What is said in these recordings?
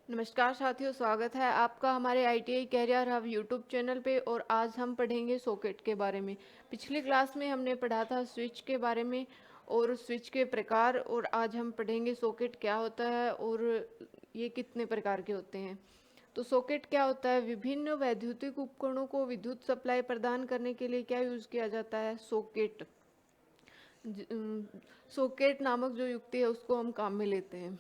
नमस्कार साथियों, स्वागत है आपका हमारे ITI career hub YouTube channel पे। और आज हम पढ़ेंगे सॉकेट के बारे में। पिछली क्लास में हमने पढ़ा था स्विच के बारे में और स्विच के प्रकार, और आज हम पढ़ेंगे सॉकेट क्या होता है और ये कितने प्रकार के होते हैं। तो सॉकेट क्या होता है? विभिन्न वैद्युतिक उपकरणों को विद्युत सप्लाई प्रदान करने के लिए क्या यूज़ किया जाता है? सॉकेट। सॉकेट नामक जो युक्ति है उसको हम काम में लेते हैं।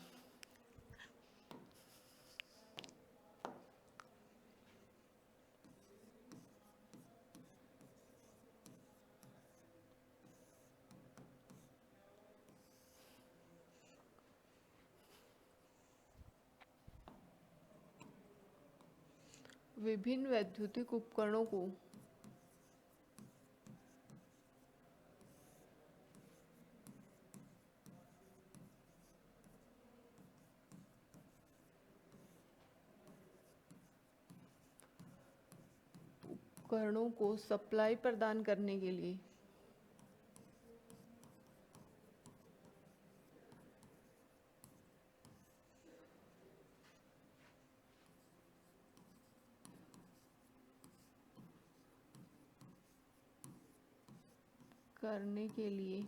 विभिन्न वैद्युतिक उपकरणों को सप्लाई प्रदान करने के लिए करने के लिए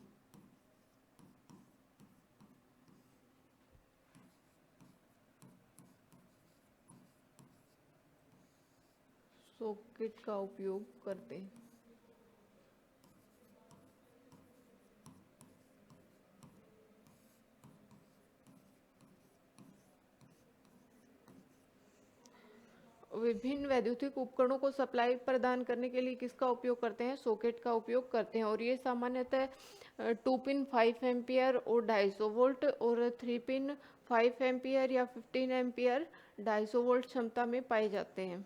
सॉकेट का उपयोग करते हैं। विभिन्न वैद्युतिक उपकरणों को सप्लाई प्रदान करने के लिए किसका उपयोग करते हैं? सॉकेट का उपयोग करते हैं। और ये सामान्यतः 2 पिन 5 एम्पियर और 250 वोल्ट और 3 पिन 5 एम्पियर या 15 एम्पियर 250 वोल्ट क्षमता में पाए जाते हैं।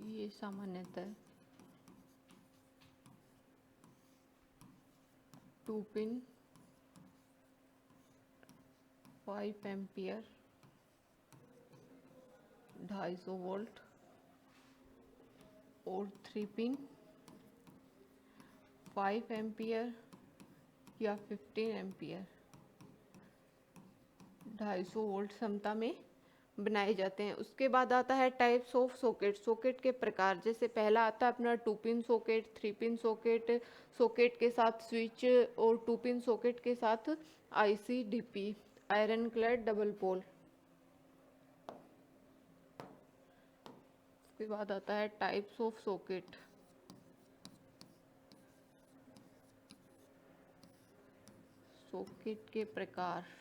ये सामान्यतः 2 पिन 5 एम्पियर 250 वोल्ट और 3 पिन 5 एम्पियर या 15 एम्पियर 250 वोल्ट क्षमता में बनाए जाते हैं। उसके बाद आता है टाइप्स ऑफ सॉकेट। सॉकेट के प्रकार, जैसे पहला आता है अपना 2 pin socket, 3 pin socket, socket के साथ स्विच, और 2 पिन सॉकेट के साथ ICDP, iron clad double pole. उसके बाद आता है टाइप्स ऑफ सॉकेट। सॉकेट के प्रकार,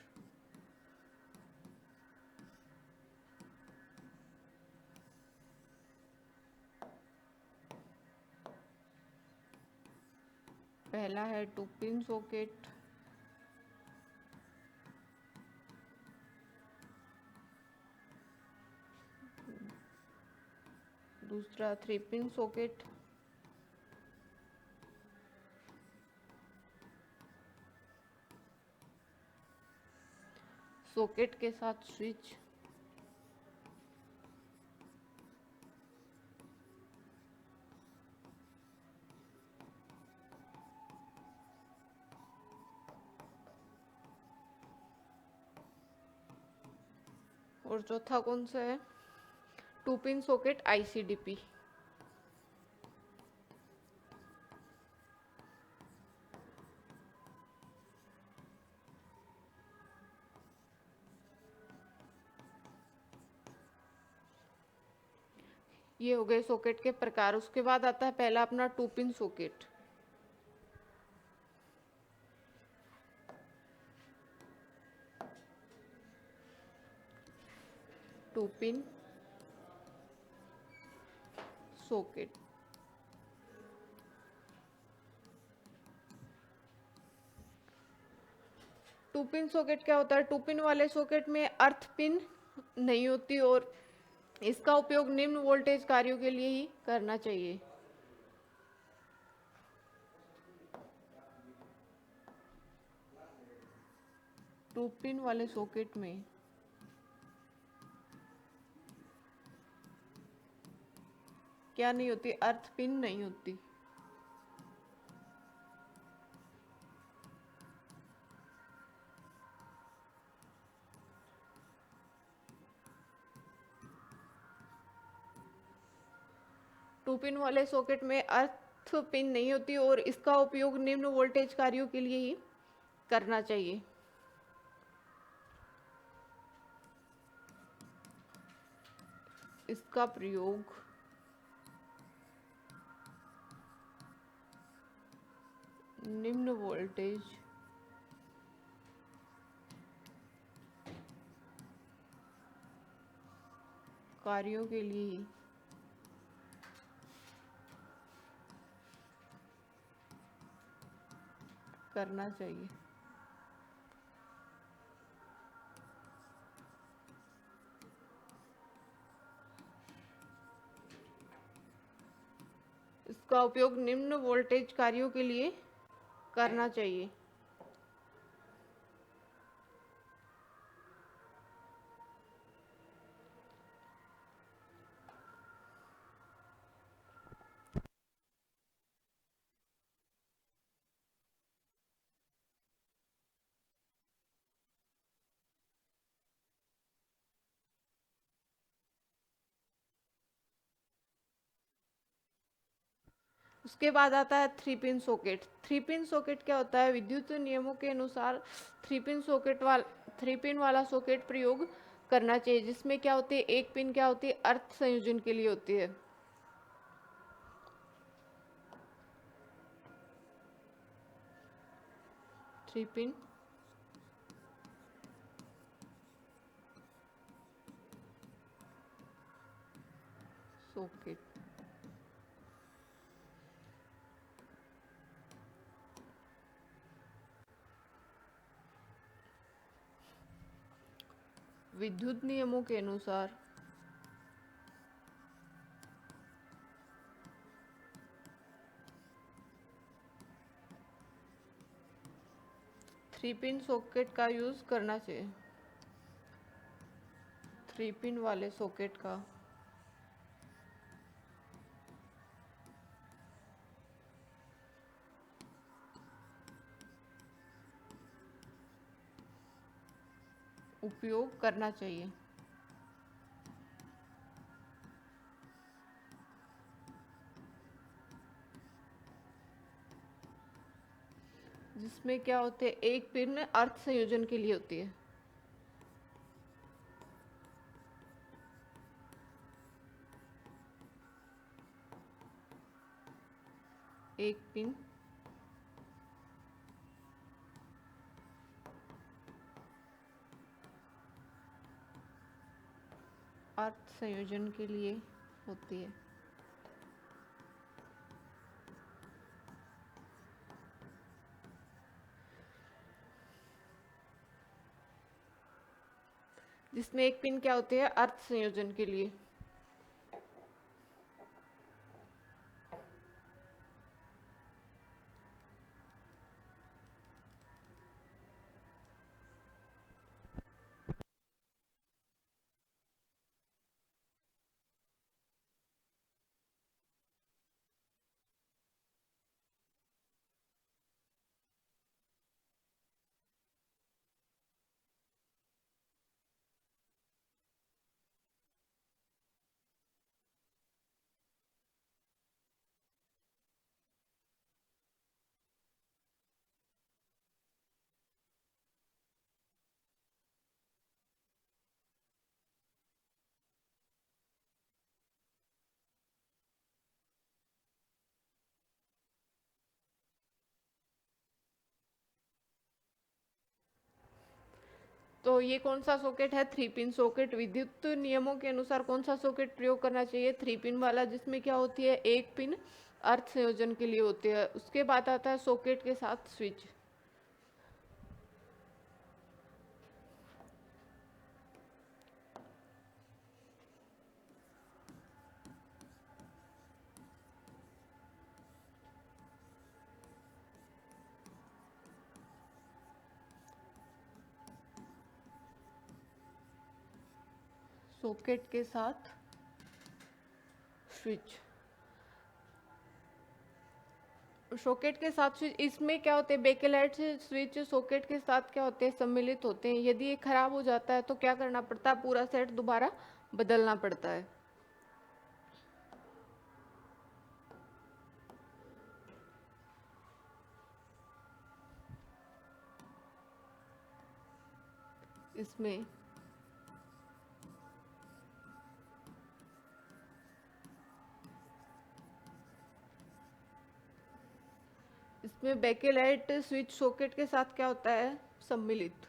पहला है 2 पिन सॉकेट, दूसरा 3 पिन सॉकेट, सॉकेट के साथ स्विच, और चौथा कौन सा है? 2 पिन सॉकेट ICDP। ये हो गए सॉकेट के प्रकार। उसके बाद आता है पहला अपना 2 pin socket. Two pin socket. Two pin socket क्या होता है? 2 पिन वाले सॉकेट में अर्थ पिन नहीं होती और इसका उपयोग निम्न वोल्टेज कार्यों के लिए ही करना चाहिए। टू पिन वाले सॉकेट में क्या नहीं होती? अर्थ पिन नहीं होती। 2 पिन वाले सॉकेट में अर्थ पिन नहीं होती और इसका उपयोग निम्न वोल्टेज कार्यों के लिए ही करना चाहिए। इसका प्रयोग निम्न वोल्टेज कार्यों के लिए ही करना चाहिए। इसका उपयोग निम्न वोल्टेज कार्यों के लिए करना चाहिए। उसके बाद आता है 3 पिन सॉकेट। 3 पिन सॉकेट क्या होता है? विद्युत नियमों के अनुसार 3 पिन वाला सॉकेट प्रयोग करना चाहिए, जिसमें क्या होती है, एक पिन क्या होती है, अर्थ संयोजन के लिए होती है। 3 पिन सॉकेट। विद्युत नियमों के अनुसार 3 पिन सॉकेट का यूज करना चाहिए। 3 पिन वाले सॉकेट का उपयोग करना चाहिए। जिसमें क्या होते हैं, एक पिन अर्थ संयोजन के लिए होती है। एक पिन अर्थ संयोजन के लिए होती है। जिसमें एक पिन क्या होती है, अर्थ संयोजन के लिए। तो ये कौन सा सॉकेट है? 3 पिन सॉकेट। विद्युत नियमों के अनुसार कौन सा सॉकेट प्रयोग करना चाहिए? 3 पिन वाला, जिसमें क्या होती है, एक पिन अर्थ संयोजन के लिए होती है। उसके बाद आता है सॉकेट के साथ स्विच। सॉकेट के साथ स्विच। सॉकेट के साथ स्विच, इसमें क्या होते हैं, बेकेलाइट स्विच सॉकेट के साथ क्या होते हैं, सम्मिलित होते हैं। यदि ये खराब हो जाता है तो क्या करना पड़ता है, पूरा सेट दोबारा बदलना पड़ता है। इसमें इसमें बैकलाइट स्विच सॉकेट के साथ क्या होता है, सम्मिलित।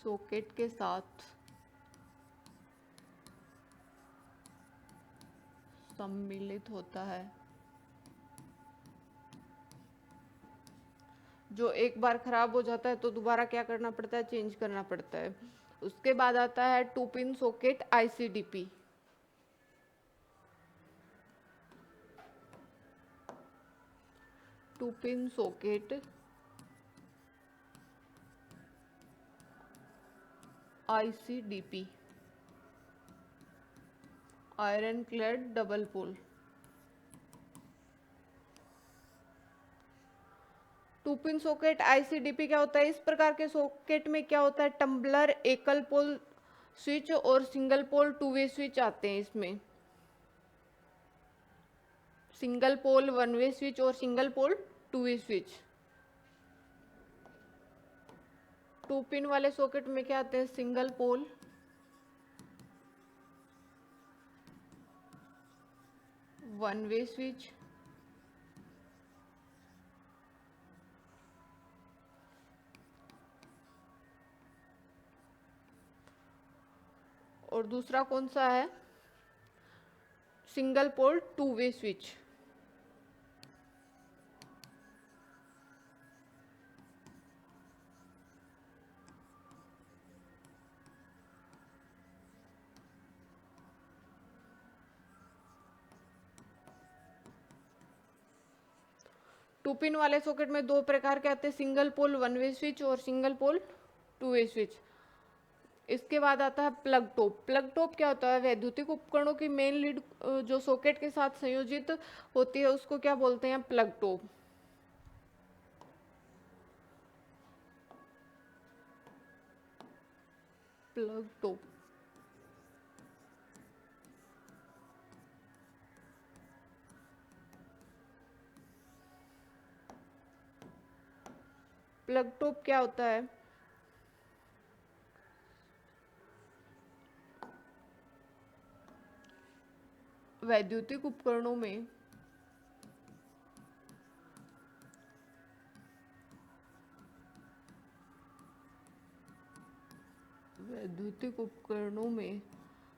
सॉकेट के साथ सम्मिलित होता है, जो एक बार खराब हो जाता है तो दोबारा क्या करना पड़ता है, चेंज करना पड़ता है। उसके बाद आता है 2 pin socket ICDP। 2 pin socket ICDP, iron clad double pole. 2 pin socket ICDP क्या होता है, इस प्रकार के सॉकेट में क्या होता है, टम्बलर, एकल पोल स्विच और सिंगल पोल 2 वे स्विच आते हैं। इसमें सिंगल पोल 1 वे स्विच और सिंगल पोल 2 वे स्विच। 2 पिन वाले सॉकेट में क्या आते हैं, single pole, one way switch और दूसरा कौन सा है, single pole 2 way switch. Two pin वाले सॉकेट में 2 प्रकार के आते हैं, सिंगल पोल 1 वे स्विच और सिंगल पोल 2 वे स्विच। इसके बाद आता है प्लग टॉप। प्लग टॉप क्या होता है, वैद्युतिक उपकरणों की मेन लीड जो सॉकेट के साथ संयोजित होती है उसको क्या बोलते हैं, plug top. Plug top plug top क्या होता है, वैद्युतिक उपकरणों में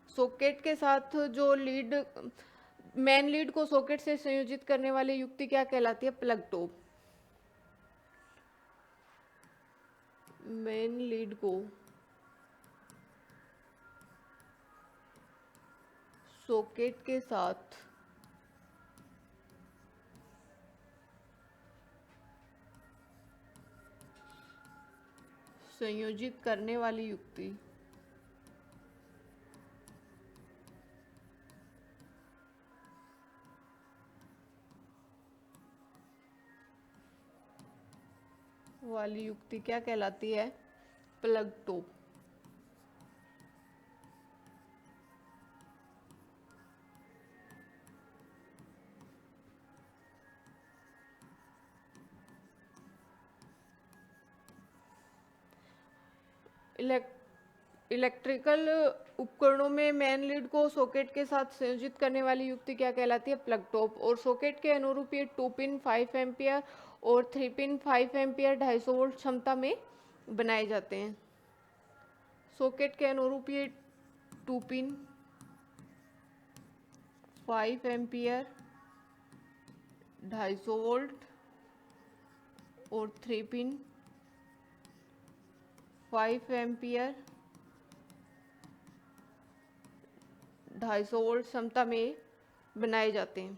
सॉकेट के साथ जो लीड, मेन लीड को सॉकेट से संयोजित करने वाली युक्ति क्या कहलाती है, प्लग टॉप। मेन लीड को सॉकेट के साथ संयोजित करने वाली युक्ति क्या कहलाती है, प्लग टॉप। इलेक्ट्रिकल उपकरणों में मेन लीड को सॉकेट के साथ संयोजित करने वाली युक्ति क्या कहलाती है, प्लग टॉप। और सॉकेट के अनुरूप ये 2 पिन 5 एम्पियर और 3 पिन 5 एम्पियर 250 वोल्ट क्षमता में बनाए जाते हैं। सॉकेट के अनुरूप ये 2 पिन 5 एम्पियर 250 वोल्ट और 3 पिन 5 एम्पियर 250 वोल्ट क्षमता में बनाए जाते हैं।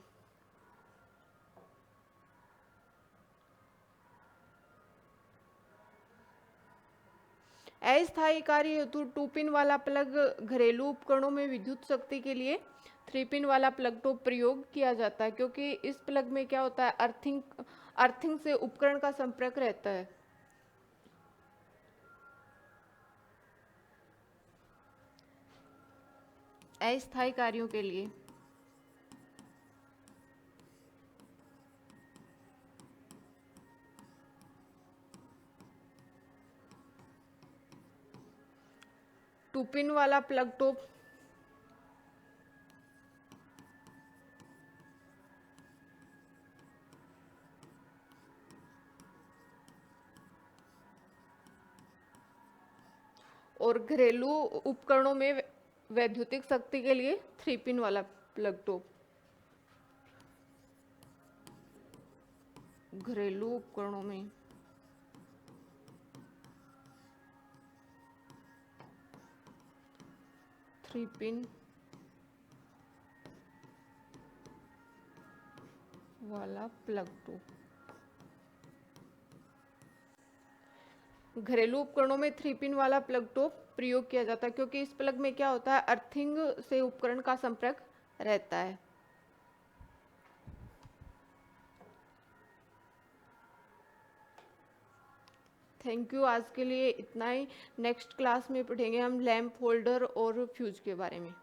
अस्थायी कार्य हेतु 2 पिन वाला प्लग घरेलू उपकरणों में विद्युत शक्ति के लिए 3 पिन वाला प्लग टॉप प्रयोग किया जाता है, क्योंकि इस प्लग में क्या होता है, अर्थिंग से उपकरण का संपर्क रहता है। अस्थायी कार्यों के लिए। टू पिन वाला प्लग टॉप। और घरेलू उपकरणों में वैद्युतिक शक्ति के लिए 3 पिन वाला प्लग टॉप। घरेलू उपकरणों में थ्री पिन वाला प्लग टॉप। घरेलू उपकरणों में 3 पिन वाला प्लग टॉप प्रयोग किया जाता है क्योंकि इस प्लग में क्या होता है, अर्थिंग से उपकरण का संपर्क रहता है। थैंक यू, आज के लिए इतना ही। नेक्स्ट क्लास में पढ़ेंगे हम लैंप होल्डर और फ्यूज के बारे में।